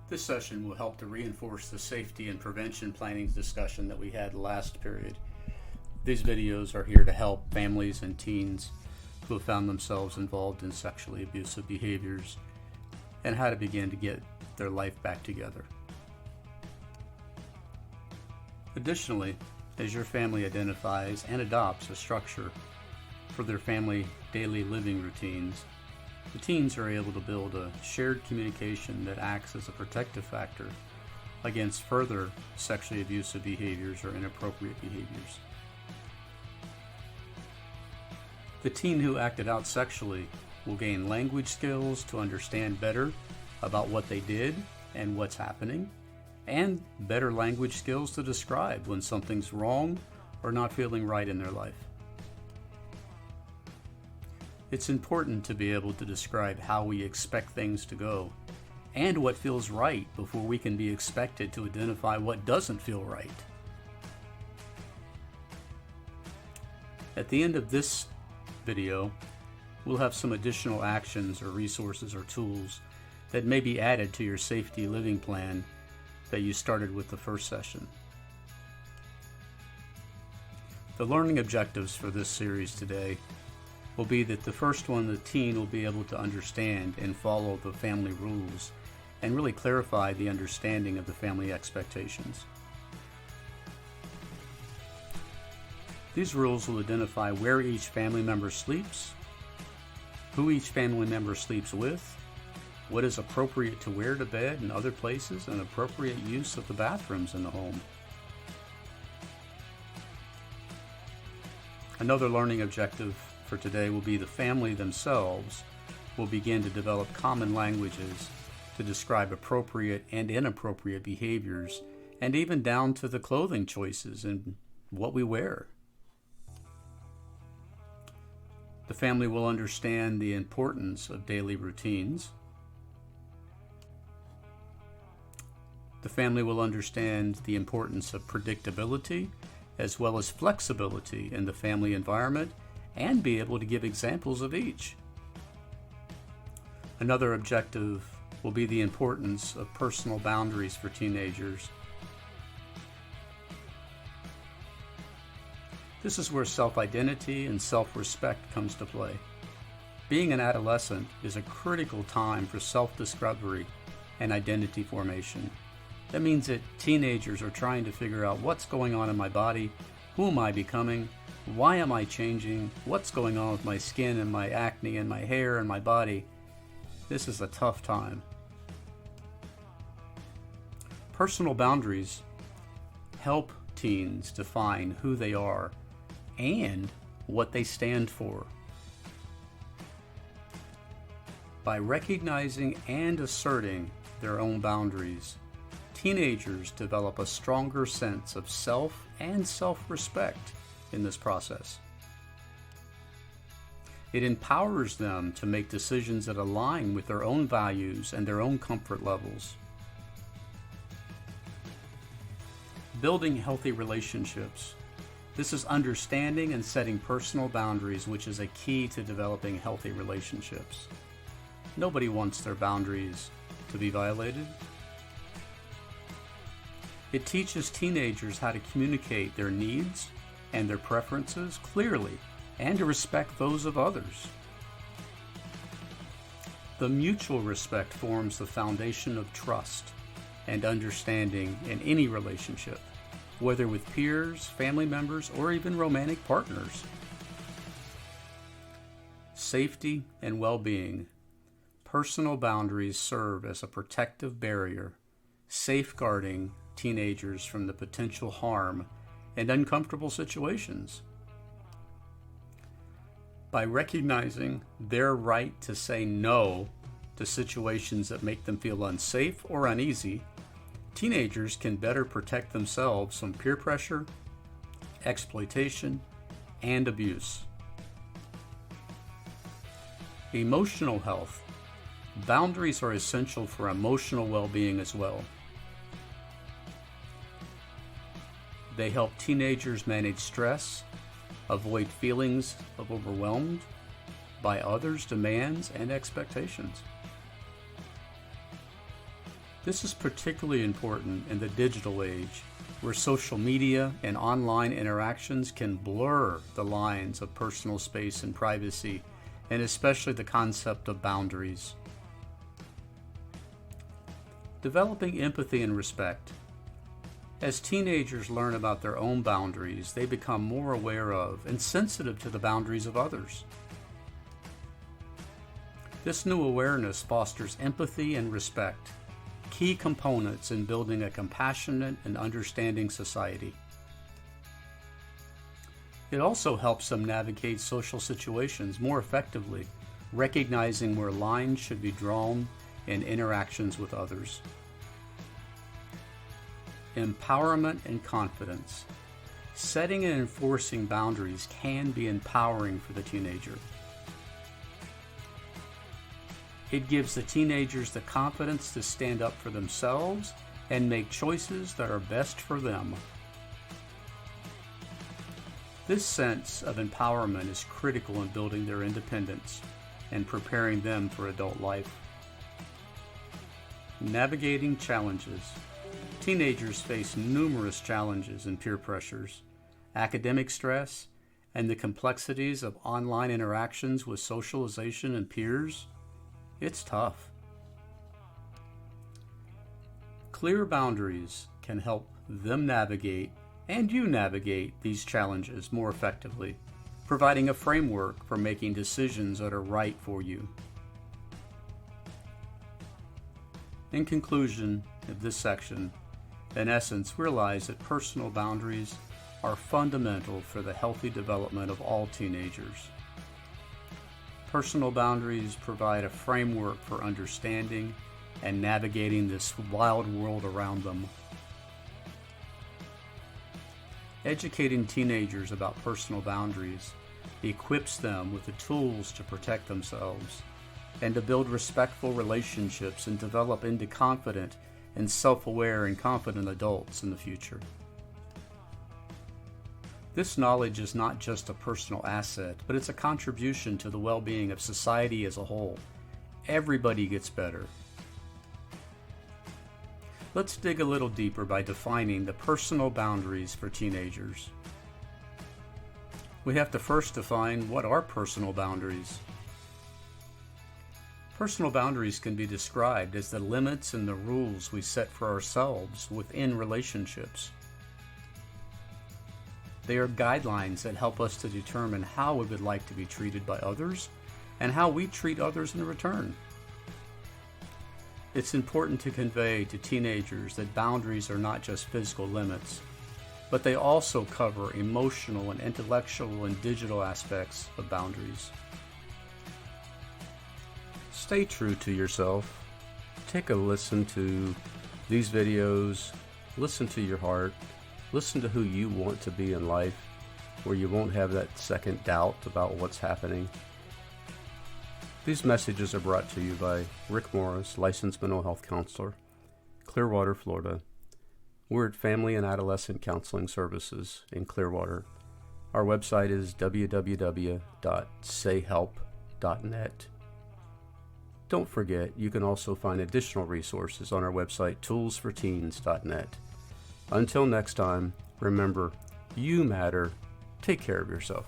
This session will help to reinforce the safety and prevention planning discussion that we had last period. These videos are here to help families and teens who have found themselves involved in sexually abusive behaviors and how to begin to get their life back together. Additionally, as your family identifies and adopts a structure for their family daily living routines, the teens are able to build a shared communication that acts as a protective factor against further sexually abusive behaviors or inappropriate behaviors. The teen who acted out sexually will gain language skills to understand better about what they did and what's happening, and better language skills to describe when something's wrong or not feeling right in their life. It's important to be able to describe how we expect things to go and what feels right before we can be expected to identify what doesn't feel right. At the end of this video, we'll have some additional actions or resources or tools that may be added to your safety living plan that you started with the first session. The learning objectives for this series today will be that the first one, the teen will be able to understand and follow the family rules and really clarify the understanding of the family expectations. These rules will identify where each family member sleeps, who each family member sleeps with, what is appropriate to wear to bed and other places, and appropriate use of the bathrooms in the home. Another learning objective for today will be the family themselves will begin to develop common languages to describe appropriate and inappropriate behaviors, and even down to the clothing choices and what we wear. The family will understand the importance of daily routines. The family will understand the importance of predictability as well as flexibility in the family environment and be able to give examples of each. Another objective will be the importance of personal boundaries for teenagers. This is where self-identity and self-respect comes to play. Being an adolescent is a critical time for self-discovery and identity formation. That means that teenagers are trying to figure out what's going on in my body, who am I becoming, why am I changing, what's going on with my skin and my acne and my hair and my body. This is a tough time. Personal boundaries help teens define who they are and what they stand for. By recognizing and asserting their own boundaries, teenagers develop a stronger sense of self and self-respect in this process. It empowers them to make decisions that align with their own values and their own comfort levels. Building healthy relationships. This is understanding and setting personal boundaries, which is a key to developing healthy relationships. Nobody wants their boundaries to be violated. It teaches teenagers how to communicate their needs and their preferences clearly and to respect those of others. The mutual respect forms the foundation of trust and understanding in any relationship, whether with peers, family members, or even romantic partners. Safety and well-being. Personal boundaries serve as a protective barrier, safeguarding teenagers from the potential harm and uncomfortable situations. By recognizing their right to say no to situations that make them feel unsafe or uneasy, teenagers can better protect themselves from peer pressure, exploitation, and abuse. Emotional health. Boundaries are essential for emotional well-being as well. They help teenagers manage stress, avoid feelings of overwhelmed by others' demands and expectations. This is particularly important in the digital age, where social media and online interactions can blur the lines of personal space and privacy, and especially the concept of boundaries. Developing empathy and respect. As teenagers learn about their own boundaries, they become more aware of and sensitive to the boundaries of others. This new awareness fosters empathy and respect, key components in building a compassionate and understanding society. It also helps them navigate social situations more effectively, recognizing where lines should be drawn in interactions with others. Empowerment and confidence. Setting and enforcing boundaries can be empowering for the teenager. It gives the teenagers the confidence to stand up for themselves and make choices that are best for them. This sense of empowerment is critical in building their independence and preparing them for adult life. Navigating challenges. Teenagers face numerous challenges and peer pressures, academic stress, and the complexities of online interactions with socialization and peers. It's tough. Clear boundaries can help them navigate, and you navigate, these challenges more effectively, providing a framework for making decisions that are right for you. In conclusion of this section, in essence, realize that personal boundaries are fundamental for the healthy development of all teenagers. Personal boundaries provide a framework for understanding and navigating this wild world around them. Educating teenagers about personal boundaries equips them with the tools to protect themselves and to build respectful relationships and develop into confident and self-aware and confident adults in the future. This knowledge is not just a personal asset, but it's a contribution to the well-being of society as a whole. Everybody gets better. Let's dig a little deeper by defining the personal boundaries for teenagers. We have to first define what are personal boundaries. Personal boundaries can be described as the limits and the rules we set for ourselves within relationships. They are guidelines that help us to determine how we would like to be treated by others and how we treat others in return. It's important to convey to teenagers that boundaries are not just physical limits, but they also cover emotional and intellectual and digital aspects of boundaries. Stay true to yourself. Take a listen to these videos. Listen to your heart. Listen to who you want to be in life, where you won't have that second doubt about what's happening. These messages are brought to you by Rick Morris, licensed mental health counselor, Clearwater, Florida. We're at Family and Adolescent Counseling Services in Clearwater. Our website is www.sayhelp.net. Don't forget, you can also find additional resources on our website, toolsforteens.net. Until next time, remember, you matter. Take care of yourself.